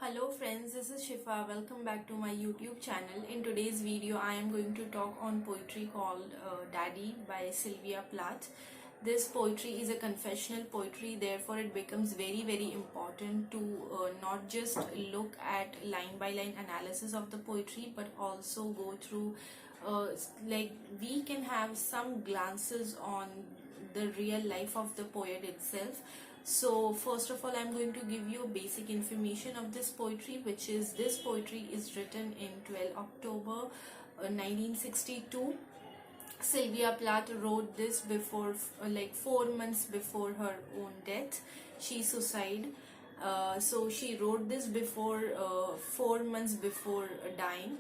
Hello friends, this is Shifa. Welcome back to my YouTube channel. In today's video, I am going to talk on poetry called Daddy by Sylvia Plath. This poetry is a confessional poetry, therefore it becomes very important to not just look at line by line analysis of the poetry, but also go through like we can have some glances on the real life of the poet itself. So first of all, I'm going to give you basic information of this poetry, which is this poetry is written in 12 October 1962. Sylvia Plath wrote this before like 4 months before her own death. She suicide. So she wrote this before 4 months before dying,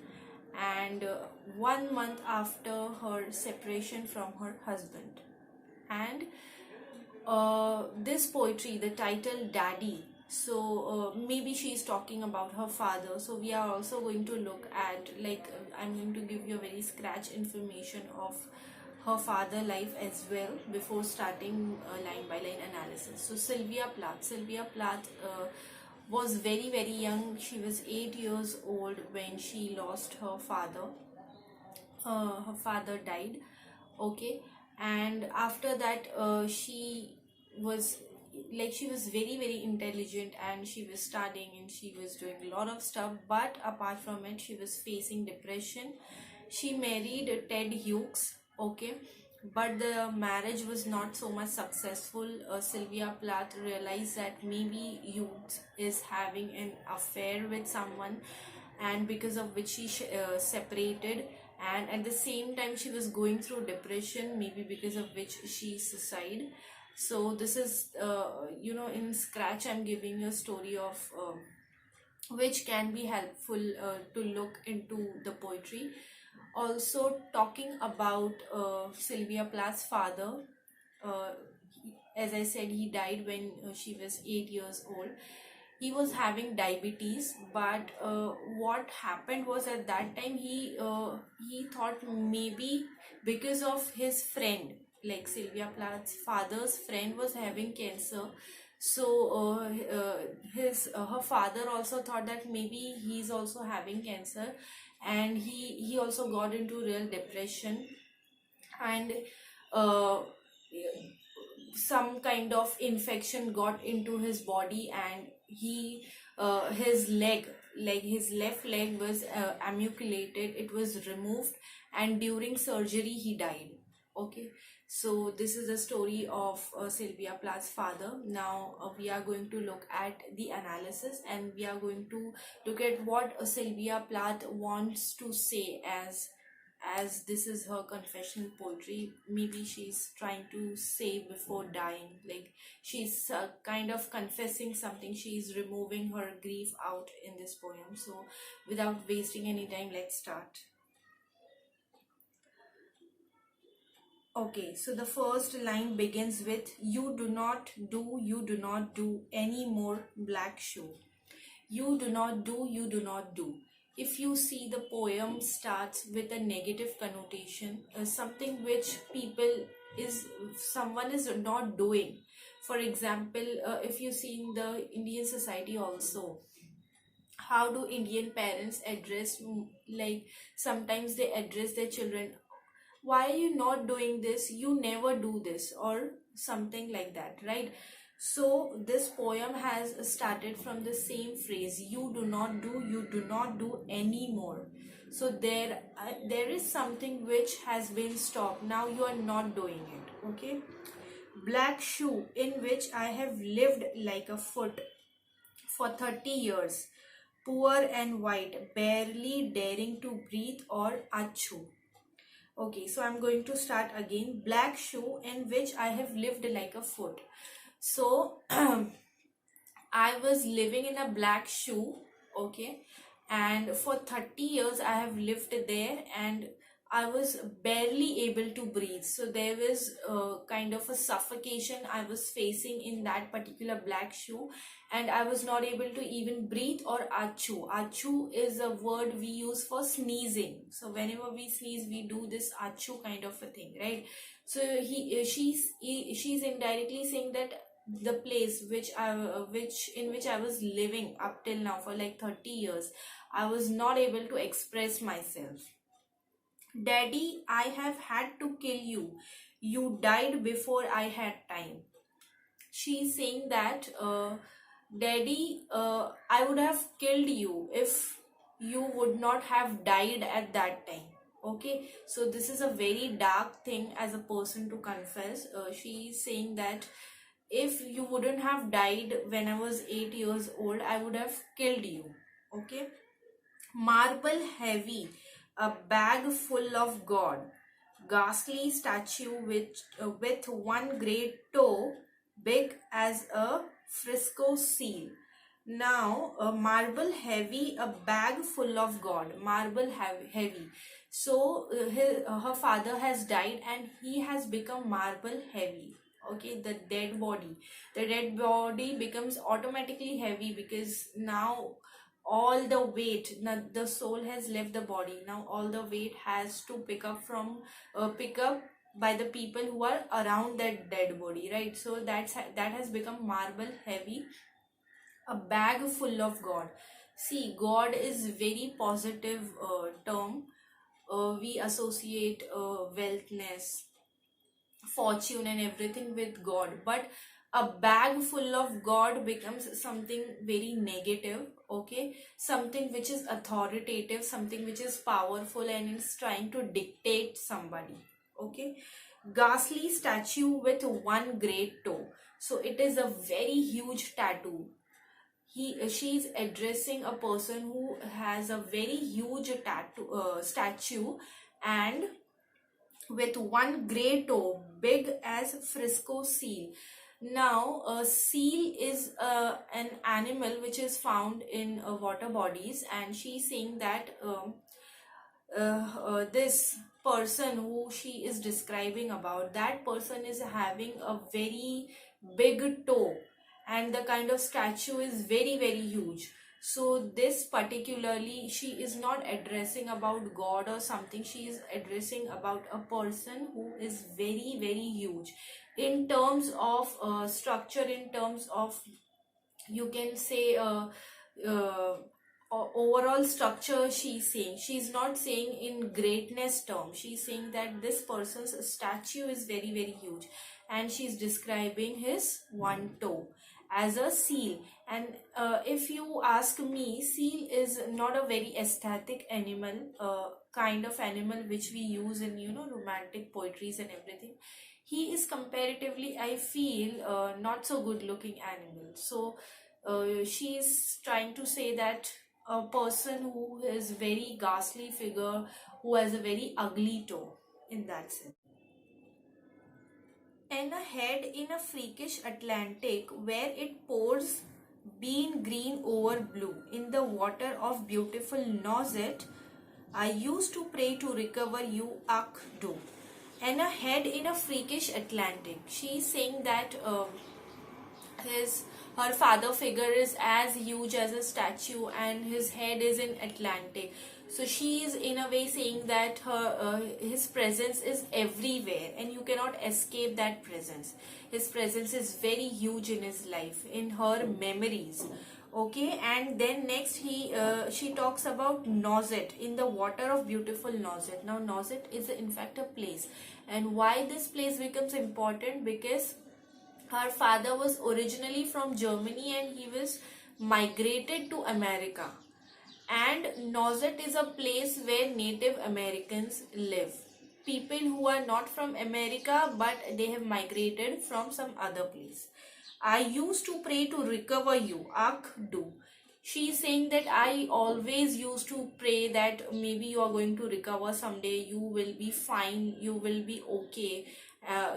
and 1 month after her separation from her husband. And this poetry, the title Daddy, so maybe she's talking about her father. So we are also going to look at, like, I'm going to give you a very scratch information of her father life as well before starting line by line analysis. So Sylvia Plath was very young. She was 8 years old when she lost her father. Her father died. Okay. And after that was she was very intelligent, and she was studying and she was doing a lot of stuff, but apart from it she was facing depression. She married Ted Hughes. Okay, but the marriage was not so much successful. Sylvia Plath realized that maybe Hughes is having an affair with someone, and because of which she separated, and at the same time she was going through depression, maybe because of which she suicide. So this is in scratch I'm giving you a story of which can be helpful to look into the poetry. Also talking about Sylvia Plath's father, uh, as I said, he died when she was 8 years old. He was having diabetes, but what happened was, at that time he thought maybe because of his friend, like Sylvia Plath's father's friend was having cancer. So his her father also thought that maybe he's also having cancer, and he also got into real depression. And uh, some kind of infection got into his body, and his leg, like his left leg was amputated, it was removed, and during surgery he died. Okay, so this is the story of Sylvia Plath's father. Now we are going to look at the analysis, and we are going to look at what Sylvia Plath wants to say, as this is her confessional poetry. Maybe she's trying to say before dying, like she's kind of confessing something. She's removing her grief out in this poem. So without wasting any time, let's start. Okay, so the first line begins with, you do not do any more black shoe. You do not do, you do not do. If you see, the poem starts with a negative connotation, something which someone is not doing. For example, if you see in the Indian society also, how do Indian parents address, like sometimes they address their children, why are you not doing this, you never do this, or something like that, right? So this poem has started from the same phrase, you do not do, you do not do anymore. So there is something which has been stopped, now you are not doing it. Okay, black shoe in which I have lived like a foot for 30 years, poor and white, barely daring to breathe or achu. Okay, so I'm going to start again. Black shoe in which I have lived like a foot. So I was living in a black shoe. Okay, and for 30 years I have lived there, and I was barely able to breathe. So there was kind of a suffocation I was facing in that particular black shoe, and I was not able to even breathe or achu. Achu is a word we use for sneezing. So whenever we sneeze, we do this achu kind of a thing, right? So she's indirectly saying that the place which I was living up till now for like 30 years, I was not able to express myself. Daddy, I have had to kill you. You died before I had time. She's saying that, Daddy, I would have killed you if you would not have died at that time. Okay, so this is a very dark thing as a person to confess. She's saying that if you wouldn't have died when I was 8 years old, I would have killed you. Okay, marble heavy, a bag full of God, ghastly statue with one great toe, big as a fresco seal. Now, a marble heavy, a bag full of God, marble heavy. So, her father has died and he has become marble heavy. Okay, the dead body becomes automatically heavy because now all the weight, now the soul has left the body. Now all the weight has to pick up by the people who are around that dead body, right? So that has become marble heavy, a bag full of God. See, God is very positive term. We associate wealthness, fortune and everything with God, but a bag full of God becomes something very negative. Okay, something which is authoritative, something which is powerful and is trying to dictate somebody. Okay, ghastly statue with one great toe. So it is a very huge tattoo. She's addressing a person who has a very huge tattoo statue, and with one great toe, big as frisco seal. Now, a seal is an animal which is found in water bodies, and she's saying that this person who she is describing about, that person is having a very big toe, and the kind of statue is very very huge. So this particularly, she is not addressing about God or something, she is addressing about a person who is very very huge in terms of structure, in terms of, you can say, uh, overall structure. She's saying, she's not saying in greatness term, she's saying that this person's statue is very very huge, and she's describing his one toe as a seal. And if you ask me, seal is not a very aesthetic animal, kind of animal which we use in, romantic poetries and everything. He is comparatively, I feel, not so good looking animal. So she is trying to say that a person who is very ghastly figure, who has a very ugly toe, in that sense. And a head in a freakish Atlantic where it pours bean green over blue in the water of beautiful Nauset. I used to pray to recover you, Ak do. And a head in a freakish Atlantic. She is saying that his her father figure is as huge as a statue, and his head is in Atlantic. So she is in a way saying that his presence is everywhere and you cannot escape that presence. His presence is very huge in his life, in her memories. Okay, and then next she talks about Nauset, in the water of beautiful Nauset. Now Nauset is in fact a place, and why this place becomes important, because her father was originally from Germany and he was migrated to America. And Nauset is a place where Native Americans live. People who are not from America but they have migrated from some other place. I used to pray to recover you, Ak do. She is saying that I always used to pray that maybe you are going to recover someday, you will be fine, you will be okay,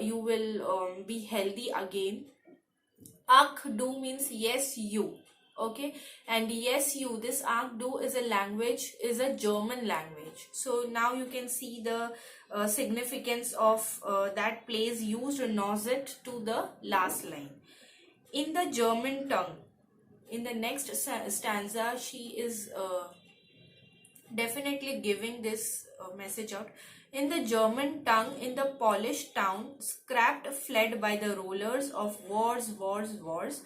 you will be healthy again. Ak do means yes you. Okay, and yes you, this Ak do is a language, is a German language. So now you can see the significance of that place used Nauset to the last line. In the German tongue, in the next stanza, she is definitely giving this message out. In the German tongue, in the Polish town, scrapped fled by the rollers of wars, wars, wars.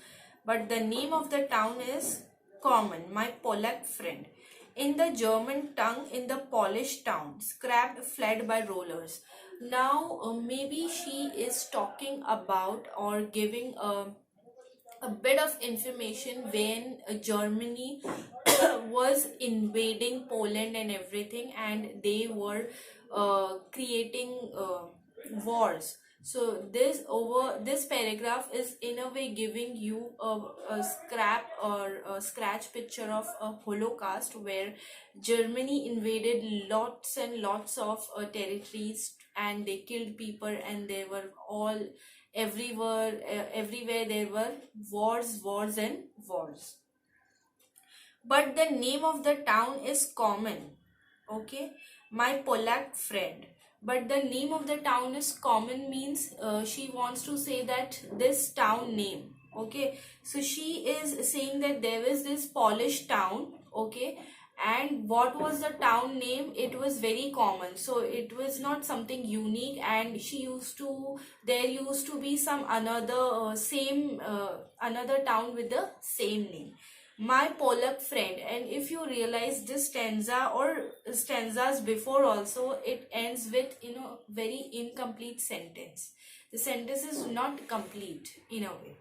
But the name of the town is common, my Polak friend. In the German tongue, in the Polish town, scrapped fled by rollers. Now, maybe she is talking about or giving a bit of information when Germany was invading Poland and everything, and they were creating wars. So this paragraph is in a way giving you a scrap or a scratch picture of a Holocaust where Germany invaded lots and lots of territories, and they killed people, and they were all everywhere there were wars, wars and wars. But the name of the town is common. Okay, my Polak friend. But the name of the town is common means she wants to say that this town name. Okay, so she is saying that there is this Polish town. Okay, and what was the town name? It was very common, so it was not something unique, and she used to there used to be some another same another town with the same name, my Polak friend. And if you realize this stanza or stanzas before also, it ends with very incomplete sentence. The sentence is not complete in a way,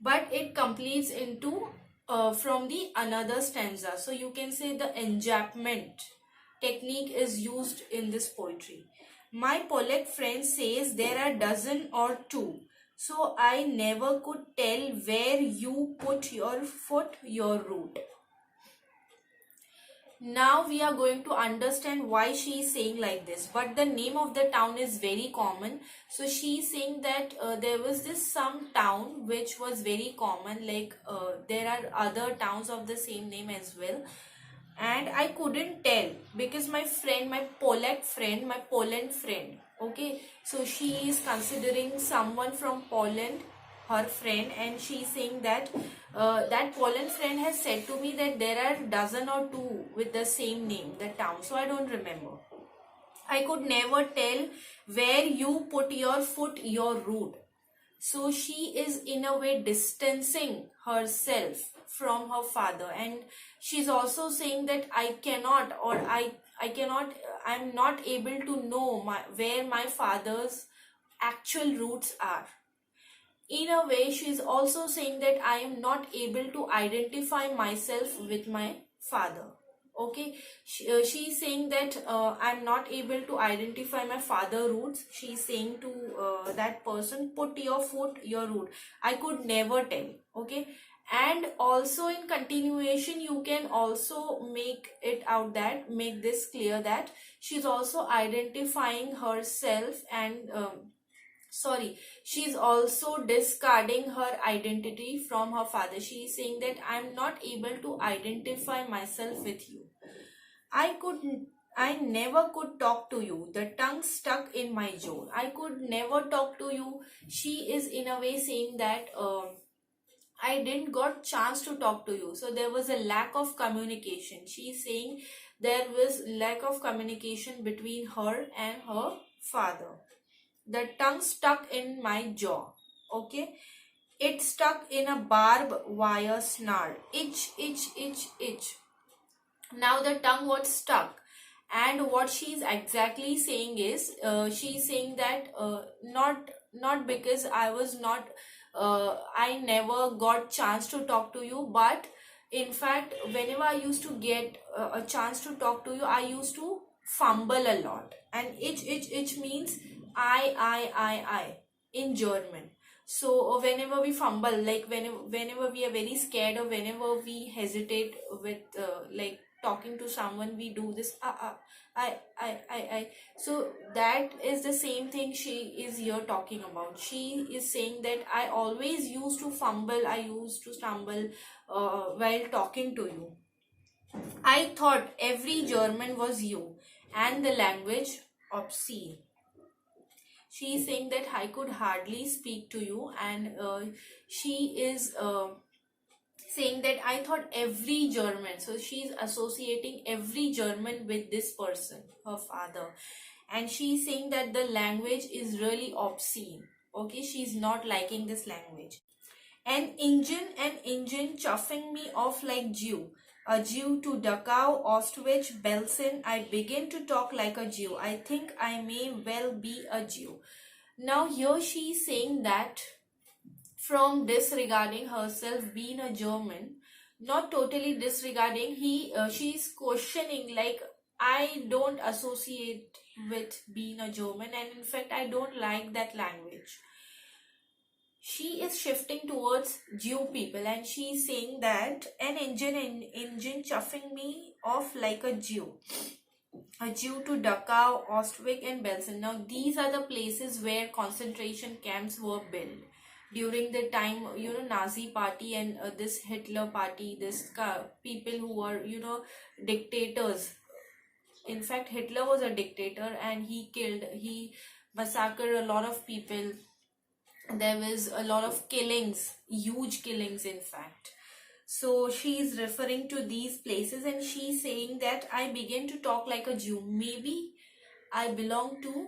but it completes into from the another stanza. So you can say the enjambment technique is used in this poetry. My Polak friend says there are dozen or two, so I never could tell where you put your foot, your root. Now we are going to understand why she is saying like this. But the name of the town is very common. So she is saying that there was this some town which was very common. Like there are other towns of the same name as well. And I couldn't tell because my friend, my Polak friend, my Poland friend. Okay. So she is considering someone from Poland her friend, and she's saying that that Poland friend has said to me that there are dozen or two with the same name, the town. So I don't remember. I could never tell where you put your foot, your root. So she is in a way distancing herself from her father, and she's also saying that I cannot, or I cannot, I'm not able to know where my father's actual roots are. In a way, she is also saying that I am not able to identify myself with my father. Okay, she is saying that I'm not able to identify my father roots. She is saying to that person, put your foot, your root. I could never tell. Okay, and also in continuation you can also make it out that make this clear that she's also identifying herself and sorry, she's also discarding her identity from her father. She is saying that I'm not able to identify myself with you. I never could talk to you. The tongue stuck in my jaw. I could never talk to you. She is in a way saying that I didn't got chance to talk to you. So there was a lack of communication. She is saying there was lack of communication between her and her father. The tongue stuck in my jaw. Okay, it stuck in a barbed wire snare. Itch, itch, itch, itch. Now the tongue was stuck, and what she's exactly saying is she's saying that not because I was not I never got chance to talk to you, but in fact whenever I used to get a chance to talk to you, I used to fumble a lot. And itch, itch, itch means I in German. So whenever we fumble, like whenever we are very scared, or whenever we hesitate with like talking to someone, we do this I. So that is the same thing she is here talking about. She is saying that I always used to fumble, I used to stumble while talking to you. I thought every German was you and the language obscene. She is saying that I could hardly speak to you, and she is saying that I thought every German, so she's associating every German with this person, her father, and she's saying that the language is really obscene. Okay, she's not liking this language. An engine chuffing me off like Jew. A Jew to Dachau, Auschwitz, Belsen. I begin to talk like a Jew. I think I may well be a Jew. Now here she is saying that from disregarding herself being a German, not totally disregarding, she's questioning like I don't associate with being a German, and in fact I don't like that language. She is shifting towards Jew people, and she's saying that an engine chuffing me off like a Jew. A Jew to Dachau, Auschwitz and Belsen. Now these are the places where concentration camps were built during the time, Nazi party and this Hitler party, people who were, dictators. In fact, Hitler was a dictator, and he massacred a lot of people. There was a lot of killings, huge killings in fact. So she is referring to these places, and she's saying that I begin to talk like a Jew. Maybe I belong to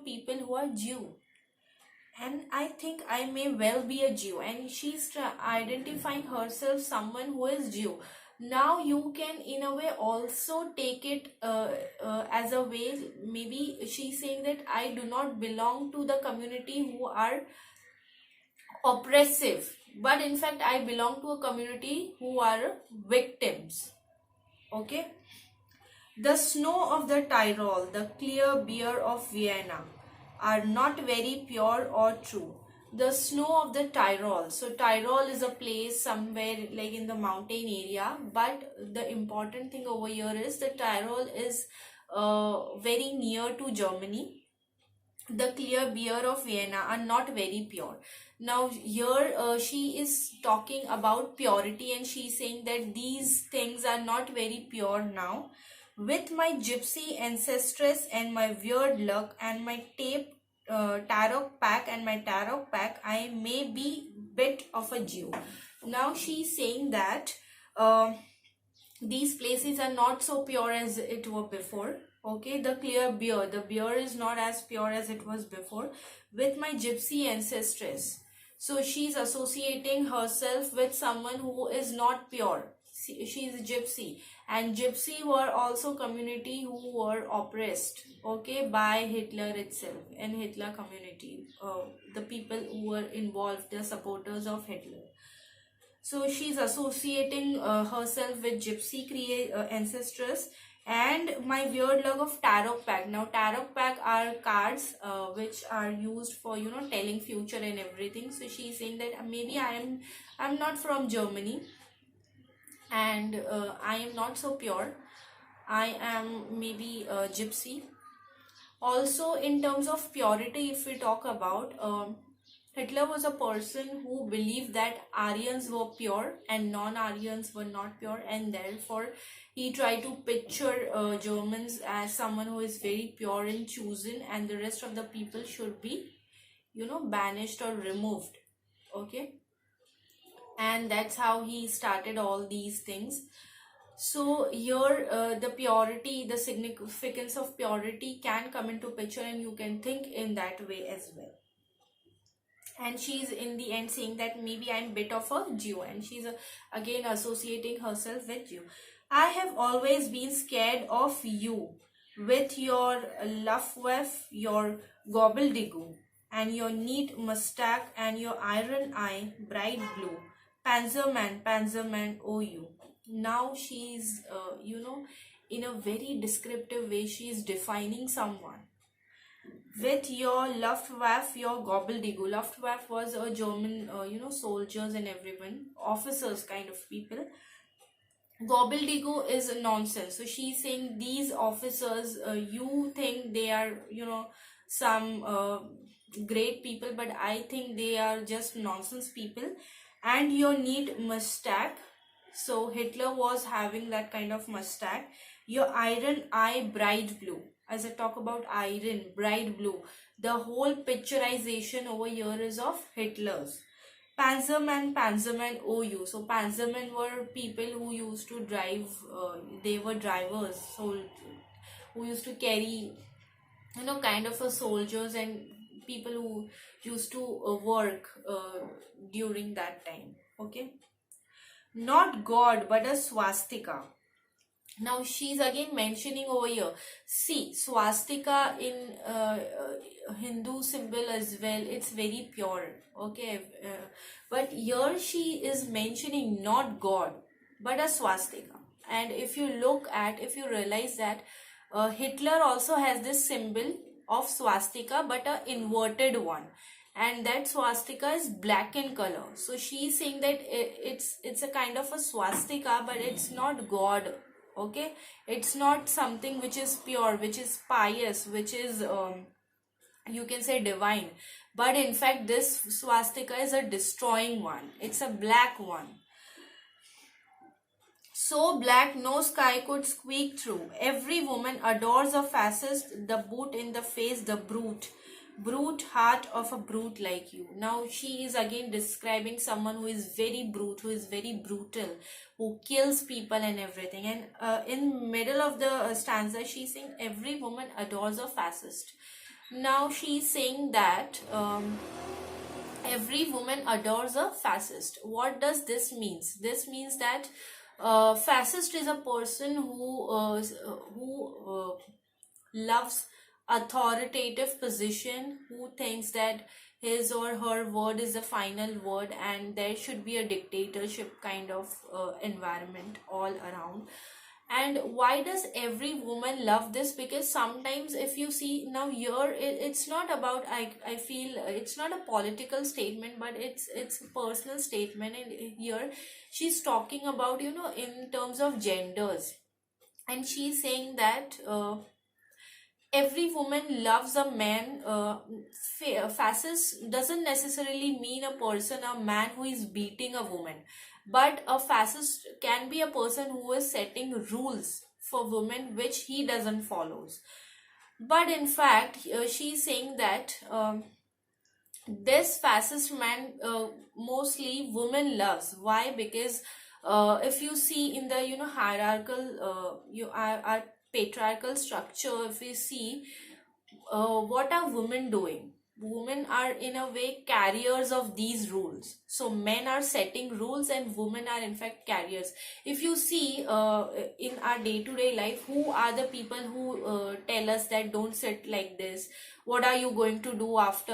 people who are Jew, and I think I may well be a Jew. And she's identifying herself someone who is Jew. Now you can in a way also take it as a way, maybe she's saying that I do not belong to the community who are oppressive, but in fact I belong to a community who are victims. Okay. The snow of the Tyrol, the clear beer of Vienna are not very pure or true. The snow of the Tyrol. So Tyrol is a place somewhere like in the mountain area, but the important thing over here is the Tyrol is very near to Germany. The clear beer of Vienna are not very pure. Now here she is talking about purity, and she's saying that these things are not very pure now. With my gypsy ancestress and my weird luck and my tarot pack, I may be bit of a Jew. Now she's saying that these places are not so pure as it were before. Okay, the beer is not as pure as it was before. With my gypsy ancestress, so she's associating herself with someone who is not pure. She's a gypsy, and gypsy were also community who were oppressed, okay, by Hitler itself and Hitler community, the people who were involved, the supporters of Hitler. So she's associating herself with gypsy ancestors. And my weird luck of tarot pack. Now tarot pack are cards which are used for telling future and everything. So she's saying that maybe I'm not from Germany, and I am not so pure. I am maybe a gypsy. Also in terms of purity, if we talk about Hitler was a person who believed that Aryans were pure and non-Aryans were not pure, and therefore he tried to picture Germans as someone who is very pure and chosen, and the rest of the people should be, banished or removed. Okay, and that's how he started all these things. So here the purity, the significance of purity can come into picture, and you can think in that way as well. And she's in the end saying that maybe I'm bit of a Jew, and she's again associating herself with Jew. I have always been scared of you with your Luftwaffe, your gobbledygook, and your neat mustache and your iron eye, bright blue. Panzerman, oh you. Now she's, in a very descriptive way, she's defining someone. With your Luftwaffe, your gobbledygook. Luftwaffe was a German, soldiers and everyone, officers kind of people. Gobbledygook is nonsense. So she's saying these officers, you think they are, some great people, but I think they are just nonsense people. And your neat mustache. So Hitler was having that kind of mustache. Your iron eye, bright blue. As I talk about iron, bright blue, the whole picturization over here is of Hitler's. Panzerman OU. So Panzermen were people who used to drive. They were drivers, so who used to carry, kind of a soldiers and people who used to work during that time. Okay, not God, but a swastika. Now she's again mentioning over here, see, swastika in Hindu symbol as well, it's very pure. Okay, but here she is mentioning not God but a swastika. And if you realize that Hitler also has this symbol of swastika but a inverted one, and that swastika is black in color. So she's saying that it's a kind of a swastika, but it's not God. Okay, it's not something which is pure, which is pious, which is you can say divine, but in fact this swastika is a destroying one. It's a black one, so black no sky could squeak through. Every woman adores a fascist, the boot in the face, the brute heart of a brute like you. Now she is again describing someone who is very brute, who is very brutal, who kills people and everything. And in middle of the stanza, she's saying every woman adores a fascist. Now she's saying that every woman adores a fascist. What does this means? This means that fascist is a person who loves authoritative position, who thinks that his or her word is the final word and there should be a dictatorship kind of environment all around. And why does every woman love this? Because sometimes if you see now here, it's not about, I feel it's not a political statement, but it's a personal statement. And here she's talking about, in terms of genders, and she's saying that every woman loves a man. Fascist doesn't necessarily mean a person, a man who is beating a woman, but a fascist can be a person who is setting rules for women which he doesn't follows. But in fact she's saying that this fascist man mostly women loves. Why? Because if you see in the hierarchical our patriarchal structure, if we see what are women doing, women are in a way carriers of these rules. So men are setting rules and women are in fact carriers. If you see in our day-to-day life, who are the people who tell us that don't sit like this, what are you going to do after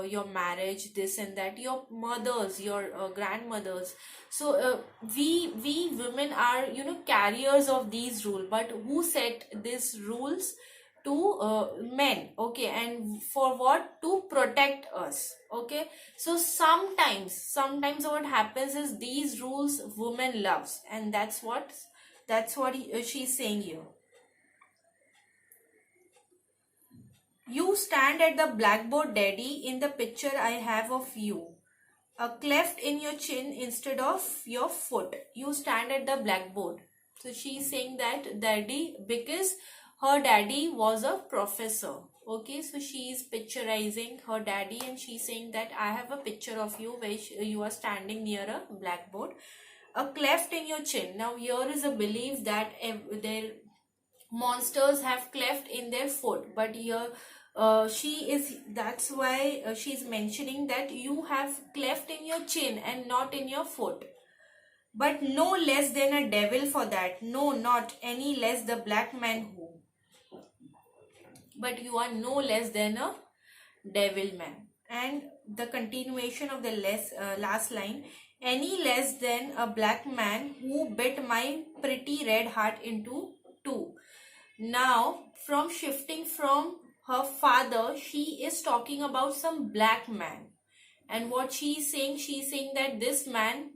your marriage, this and that? Your mothers, your grandmothers. So we women are carriers of these rules, but who set these rules? To men. Okay, and for what? To protect us. Okay, so sometimes what happens is these rules women loves, and that's what she's saying here. You stand at the blackboard, daddy, in the picture I have of you. A cleft in your chin instead of your foot. You stand at the blackboard. So she's saying that daddy, because her daddy was a professor. Okay, so she is picturizing her daddy and she's saying that I have a picture of you where you are standing near a blackboard. A cleft in your chin. Now here is a belief that their monsters have cleft in their foot, but here that's why she's mentioning that you have cleft in your chin and not in your foot. But no less than a devil for that. No, not any less the black man who. But you are no less than a devil man. And the continuation of the last line, any less than a black man who bit my pretty red heart into two. Now from shifting from her father, she is talking about some black man, and what she's saying that this man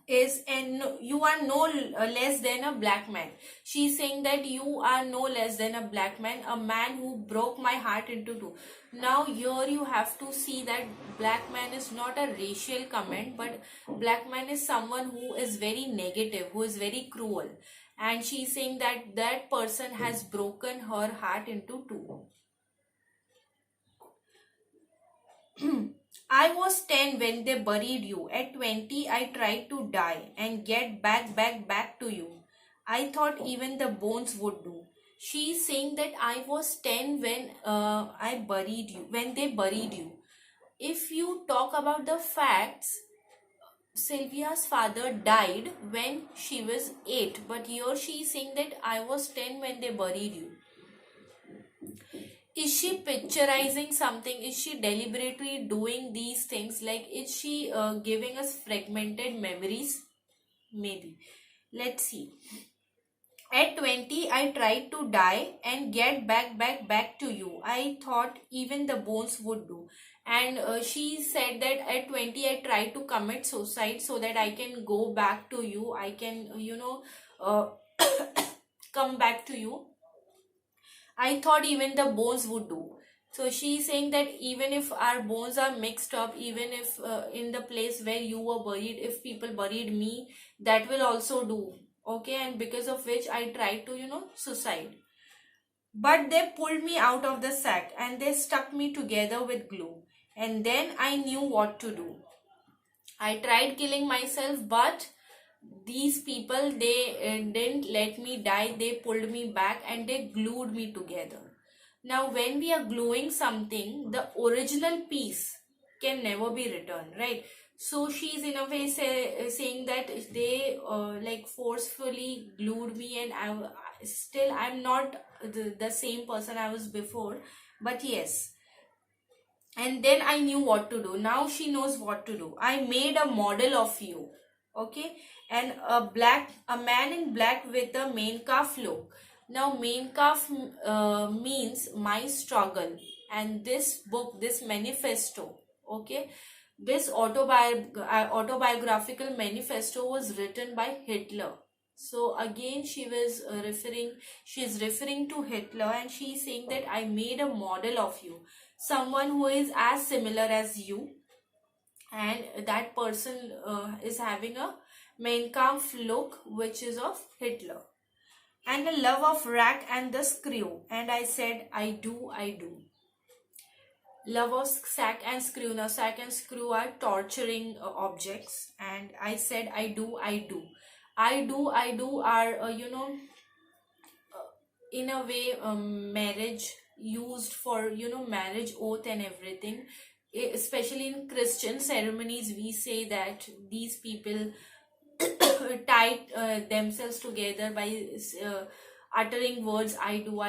is, and you are no less than a black man. She's saying that you are no less than a black man, a man who broke my heart into two. Now here you have to see that black man is not a racial comment, but black man is someone who is very negative, who is very cruel, and she's saying that that person has broken her heart into two. I was 10 when they buried you. At 20 I tried to die and get back to you. I thought even the bones would do. She's saying that I was 10 when they buried you. If you talk about the facts, Sylvia's father died when she was 8, but here she is saying that I was 10 when they buried you. Is she picturizing something? Is she deliberately doing these things? Like, is she giving us fragmented memories? Maybe. Let's see. At 20, I tried to die and get back to you. I thought even the bones would do. And she said that at 20, I tried to commit suicide so that I can go back to you. I can, uh, come back to you. I thought even the bones would do. So she's saying that even if our bones are mixed up, even if in the place where you were buried, if people buried me, that will also do. Okay, and because of which I tried to, suicide. But they pulled me out of the sack and they stuck me together with glue. And then I knew what to do. I tried killing myself, but these people, they didn't let me die. They pulled me back and they glued me together. Now when we are gluing something, the original piece can never be returned, right? So she's in a way saying that they like forcefully glued me, and I'm not the same person I was before. But yes, and then I knew what to do. Now she knows what to do. I made a model of you. Okay. And a man in black with a main calf look. Now main calf means my struggle. And this book, this manifesto, okay, this autobiographical manifesto was written by Hitler. So again she's referring to Hitler, and she's saying that I made a model of you, someone who is as similar as you, and that person is having a Mein Kampf look, which is of Hitler, and a love of rack and the screw. And I said, I do. Love of sack and screw. Now sack and screw are torturing objects, and I said, I do. I do are in a way marriage, used for marriage oath and everything. Especially in Christian ceremonies, we say that these people tied themselves together by uttering words, I do.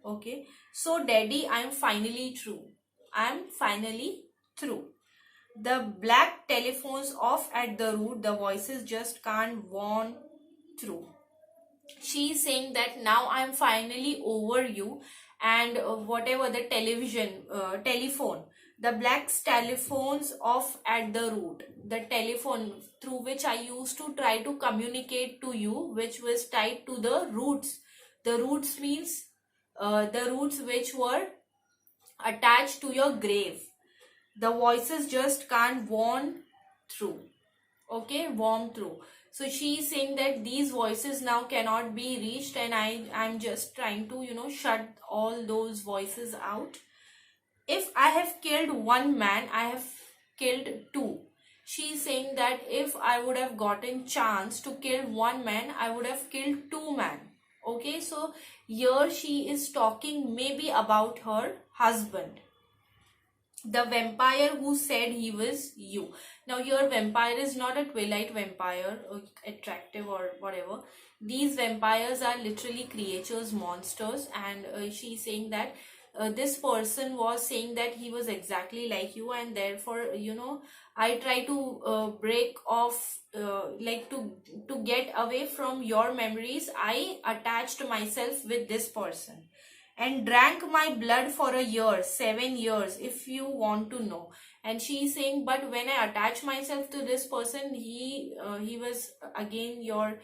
Okay, so daddy, I'm finally through. The black telephones off at the root, the voices just can't warn through. She's saying that now I'm finally over you, and whatever the telephone, the black telephones off at the root, the telephone through which I used to try to communicate to you, which was tied to the roots means the roots which were attached to your grave. The voices just can't warn through. Okay, warm through. So she is saying that these voices now cannot be reached, and I'm just trying to shut all those voices out. If I have killed one man, I have killed two. She is saying that if I would have gotten chance to kill one man, I would have killed two men. Okay, so here she is talking maybe about her husband, the vampire who said he was you. Now your vampire is not a Twilight vampire or attractive or whatever. These vampires are literally creatures, monsters, and she's saying that this person was saying that he was exactly like you, and therefore I try to break off, like to get away from your memories. I attached myself with this person and drank my blood for a year, 7 years, if you want to know. And she is saying, but when I attach myself to this person, he was again your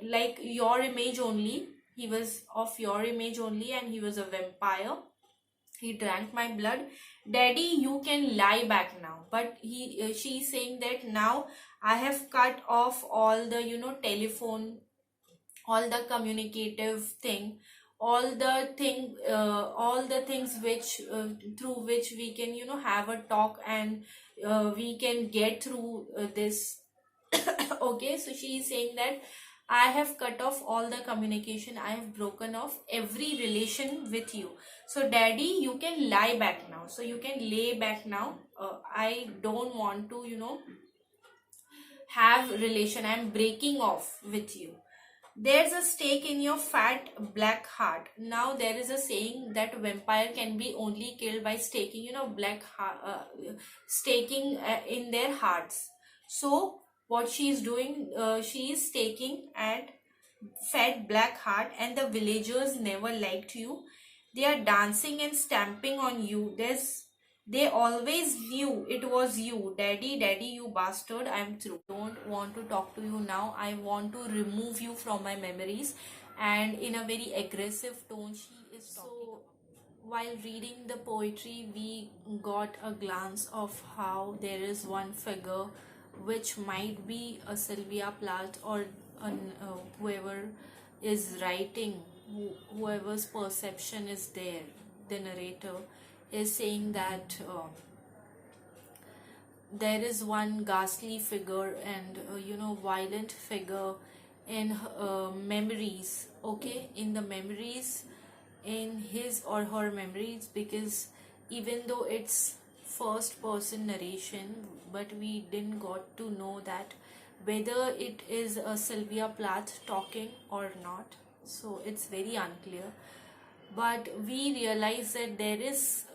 like your image only. He was of your image only, and he was a vampire. He drank my blood. Daddy, you can lie back now. But she is saying that now I have cut off all the telephone, all the communicative thing. all the things which through which we can have a talk, and we can get through this. Okay, so she is saying that I have cut off all the communication, I have broken off every relation with you. So daddy, you can lie back now, so you can lay back now. I don't want to have relation, I'm breaking off with you. There's a stake in your fat black heart. Now there is a saying that vampire can be only killed by staking, staking in their hearts. So what she is doing, she is staking at fat black heart, and the villagers never liked you. They are dancing and stamping on you. They always knew it was you. Daddy, daddy, you bastard, I'm through. Don't want to talk to you now. I want to remove you from my memories. And in a very aggressive tone, she is talking. So, while reading the poetry, we got a glance of how there is one figure which might be a Sylvia Plath, or whoever is writing, whoever's perception is there, the narrator is saying that there is one ghastly figure and violent figure in memories, okay, in the memories, in his or her memories, because even though it's first person narration, but we didn't got to know that whether it is a Sylvia Plath talking or not, so it's very unclear. But we realize that there is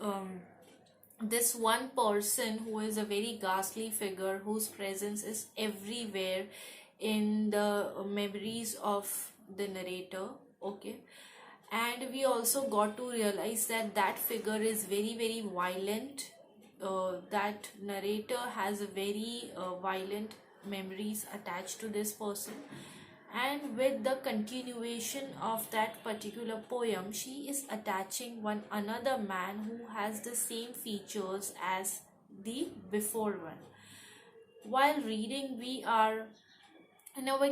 this one person who is a very ghastly figure, whose presence is everywhere in the memories of the narrator, okay. And we also got to realize that that figure is very very violent. That narrator has a very violent memories attached to this person, and with the continuation of that particular poem, she is attaching one another man who has the same features as the before one. While reading, we are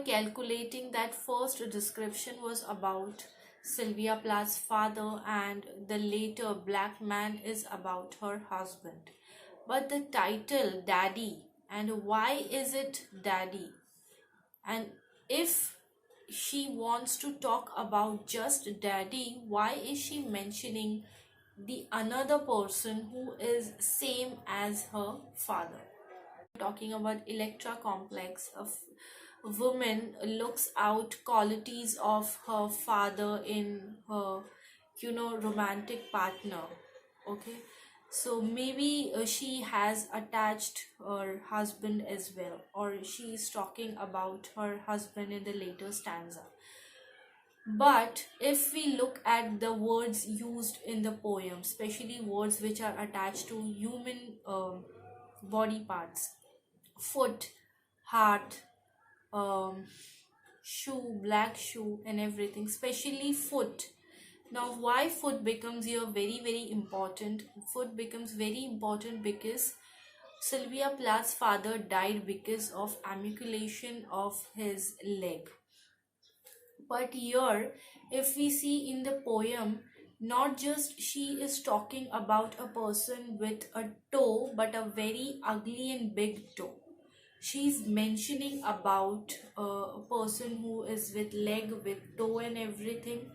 calculating that first description was about Sylvia Plath's father, and the later black man is about her husband. But the title Daddy, and why is it Daddy? And if she wants to talk about just Daddy, why is she mentioning the another person who is same as her father? Talking about Electra complex, of woman looks out qualities of her father in her romantic partner, okay. So maybe she has attached her husband as well, or she is talking about her husband in the later stanza. But if we look at the words used in the poem, especially words which are attached to human body parts, foot, heart, um, shoe, black shoe, and everything, especially foot. Now, why foot becomes here very, very important? Foot becomes very important because Sylvia Plath's father died because of amputation of his leg. But here, if we see in the poem, not just she is talking about a person with a toe, but a very ugly and big toe. She's mentioning about a person who is with leg, with toe, and everything.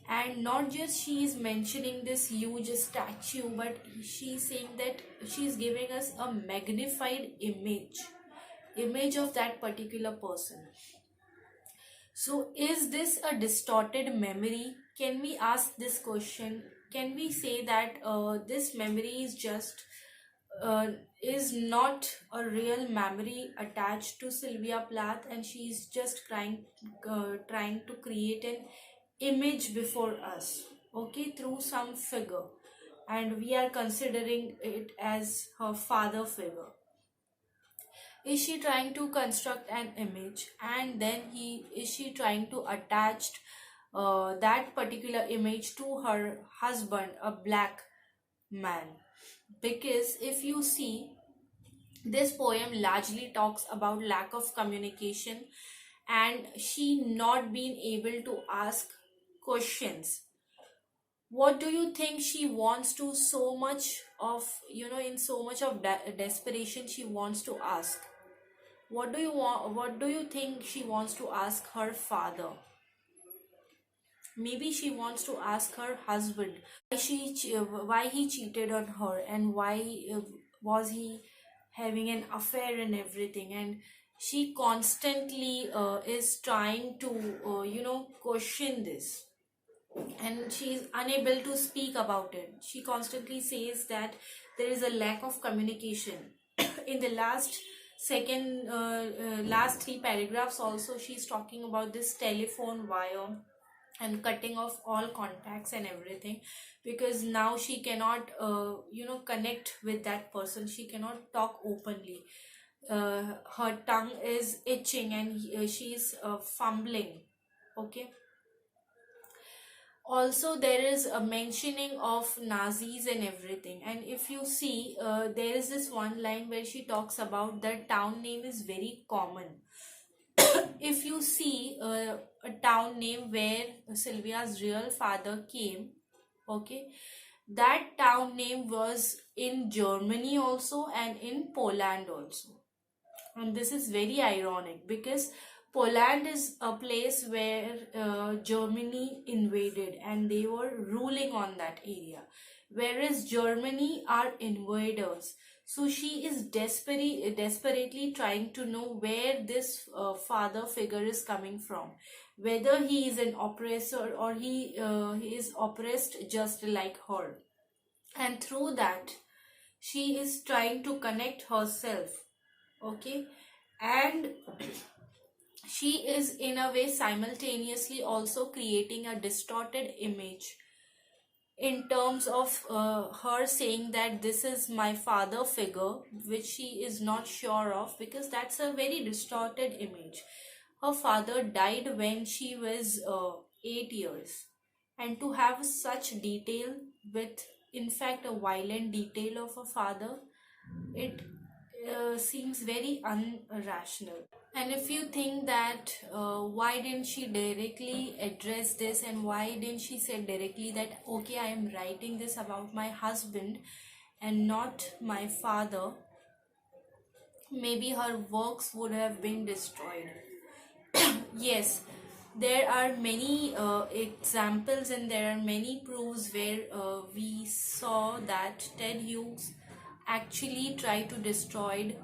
And not just she is mentioning this huge statue, but she's saying that she's giving us a magnified image of that particular person. So, is this a distorted memory? Can we ask this question? Can we say that this memory is just is not a real memory attached to Sylvia Plath, and she is just trying to create an image before us, okay, through some figure, and we are considering it as her father figure? Is she trying to construct an image, and then she trying to attach that particular image to her husband, a black man? Because if you see, this poem largely talks about lack of communication and she not being able to ask questions. What do you think she wants to so much of, in so much of desperation she wants to ask? What do you want, what do you think she wants to ask her father? Maybe she wants to ask her husband why he cheated on her, and why was he having an affair and everything. And she constantly is trying to question this, and she is unable to speak about it. She constantly says that there is a lack of communication. In the last three paragraphs also, she's talking about this telephone wire and cutting off all contacts and everything, because now she cannot connect with that person. She cannot talk openly. Her tongue is itching, and she's fumbling. Okay. Also, there is a mentioning of Nazis and everything, and if you see, there is this one line where she talks about the town name is very common. If you see a town name where Sylvia's real father came, okay, that town name was in Germany also and in Poland also. And this is very ironic, because Poland is a place where Germany invaded and they were ruling on that area, whereas Germany are invaders. So she is desperately trying to know where this father figure is coming from, whether he is an oppressor or he is oppressed just like her. And through that, she is trying to connect herself. Okay. And she is in a way simultaneously also creating a distorted image, in terms of her saying that this is my father figure, which she is not sure of, because that's a very distorted image. Her father died when she was 8 years, and to have such detail, with in fact a violent detail of a father, it seems very unrational. And if you think that why didn't she directly address this, and why didn't she say directly that okay, I am writing this about my husband and not my father, maybe her works would have been destroyed. Yes, there are many examples, and there are many proofs where we saw that Ted Hughes actually tried to destroy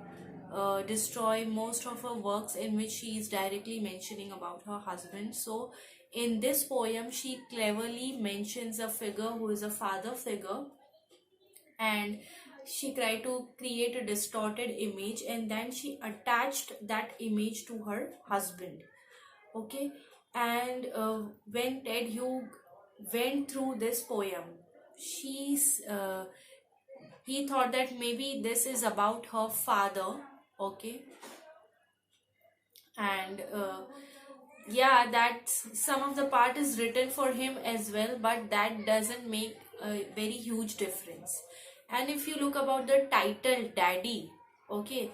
most of her works in which she is directly mentioning about her husband. So in this poem, she cleverly mentions a figure who is a father figure, and she tried to create a distorted image, and then she attached that image to her husband. Okay. And when Ted Hugh went through this poem, she's he thought that maybe this is about her father. Okay. And yeah, that some of the part is written for him as well, but that doesn't make a very huge difference. And if you look about the title Daddy, okay,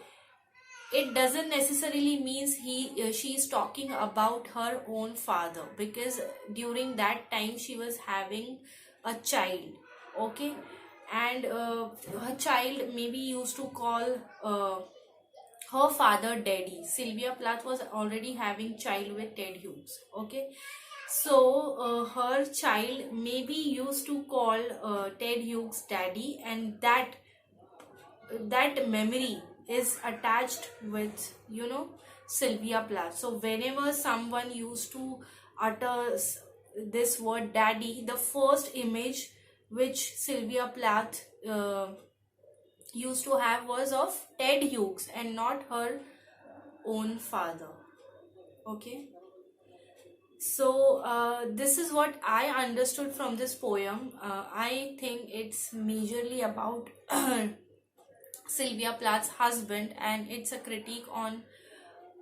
it doesn't necessarily means she is talking about her own father, because during that time she was having a child. Okay. And her child maybe used to call her father Daddy. Sylvia Plath was already having child with Ted Hughes. Okay. So her child maybe used to call Ted Hughes Daddy, and that memory is attached with Sylvia Plath. So whenever someone used to utter this word Daddy, the first image which Sylvia Plath used to have was of Ted Hughes and not her own father. Okay. So this is what I understood from this poem. I think it's majorly about Sylvia Plath's husband, and it's a critique on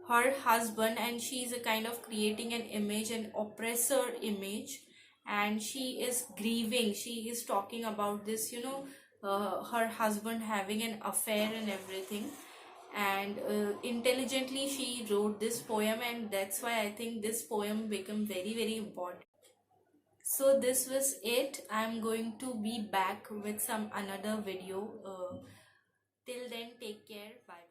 her husband, and she is a kind of creating an image, an oppressor image, and she is grieving. She is talking about this, her husband having an affair and everything. And intelligently she wrote this poem, and that's why I think this poem became very, very important. So this was it. I'm going to be back with some another video. Till then, take care. Bye.